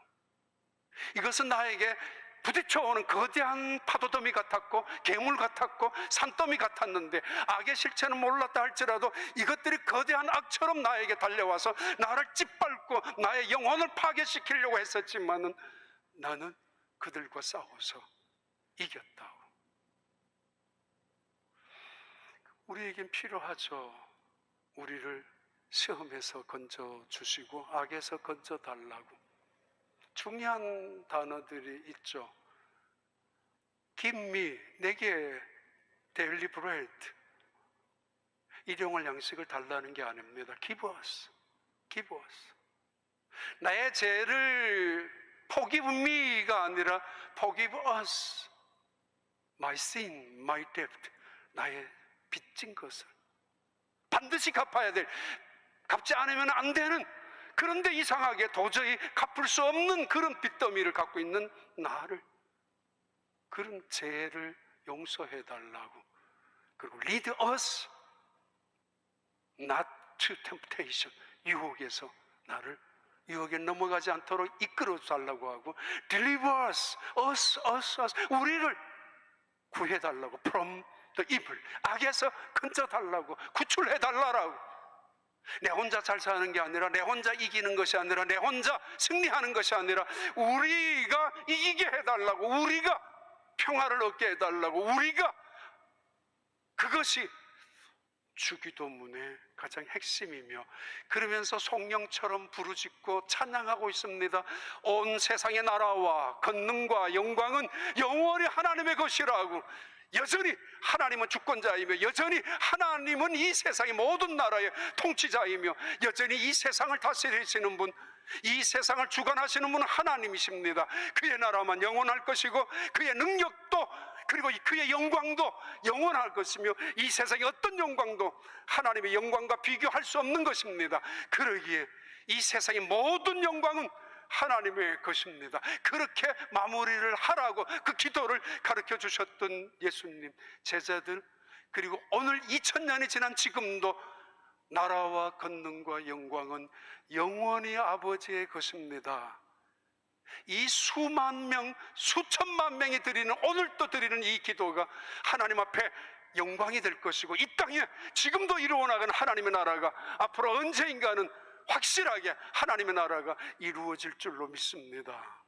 이것은 나에게 부딪혀오는 거대한 파도더미 같았고 괴물 같았고 산더미 같았는데, 악의 실체는 몰랐다 할지라도 이것들이 거대한 악처럼 나에게 달려와서 나를 짓밟고 나의 영혼을 파괴시키려고 했었지만은 나는 그들과 싸워서 이겼다고. 우리에겐 필요하죠. 우리를 시험에서 건져주시고 악에서 건져달라고. 중요한 단어들이 있죠. Give me, 내게 daily bread, 일용할 양식을 달라는 게 아닙니다. Give us, give us. 나의 죄를 forgive me가 아니라 forgive us, my sin, my debt, 나의 빚진 것을 반드시 갚아야 될, 갚지 않으면 안 되는, 그런데 이상하게 도저히 갚을 수 없는 그런 빚더미를 갖고 있는 나를, 그런 죄를 용서해 달라고. 그리고 lead us not to temptation, 유혹에서 나를 유혹에 넘어가지 않도록 이끌어 달라고 하고, deliver us, 우리를 구해 달라고, from the evil, 악에서 건져 달라고, 구출해 달라고. 내 혼자 잘 사는 게 아니라, 내 혼자 이기는 것이 아니라, 내 혼자 승리하는 것이 아니라 우리가 이기게 해달라고, 우리가 평화를 얻게 해달라고, 우리가, 그것이 주기도문의 가장 핵심이며, 그러면서 성령처럼 부르짖고 찬양하고 있습니다. 온 세상의 나라와 권능과 영광은 영원히 하나님의 것이라고. 여전히 하나님은 주권자이며, 여전히 하나님은 이 세상의 모든 나라의 통치자이며, 여전히 이 세상을 다스리시는 분, 이 세상을 주관하시는 분은 하나님이십니다. 그의 나라만 영원할 것이고 그의 능력도, 그리고 그의 영광도 영원할 것이며, 이 세상의 어떤 영광도 하나님의 영광과 비교할 수 없는 것입니다. 그러기에 이 세상의 모든 영광은 하나님의 것입니다. 그렇게 마무리를 하라고 그 기도를 가르쳐 주셨던 예수님, 제자들, 그리고 오늘 2000년이 지난 지금도 나라와 권능과 영광은 영원히 아버지의 것입니다. 이 수만 명, 수천만 명이 드리는, 오늘도 드리는 이 기도가 하나님 앞에 영광이 될 것이고, 이 땅에 지금도 이루어나가는 하나님의 나라가 앞으로 언제인가는 확실하게 하나님의 나라가 이루어질 줄로 믿습니다.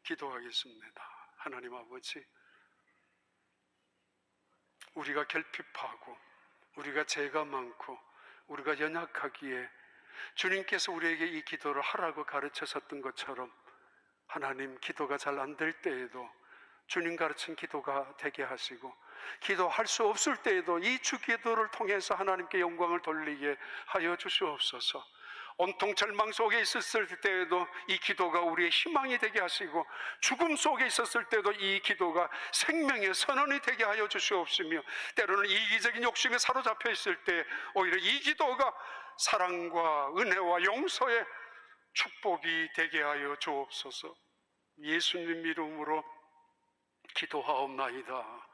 기도하겠습니다. 하나님 아버지, 우리가 결핍하고, 우리가 죄가 많고, 우리가 연약하기에 주님께서 우리에게 이 기도를 하라고 가르치셨던 것처럼 하나님, 기도가 잘 안 될 때에도 주님 가르친 기도가 되게 하시고, 기도할 수 없을 때에도 이 주 기도를 통해서 하나님께 영광을 돌리게 하여 주시옵소서. 온통 절망 속에 있었을 때에도 이 기도가 우리의 희망이 되게 하시고, 죽음 속에 있었을 때도 이 기도가 생명의 선언이 되게 하여 주시옵시며, 때로는 이기적인 욕심에 사로잡혀 있을 때 오히려 이 기도가 사랑과 은혜와 용서의 축복이 되게 하여 주옵소서. 예수님 이름으로 기도하옵나이다.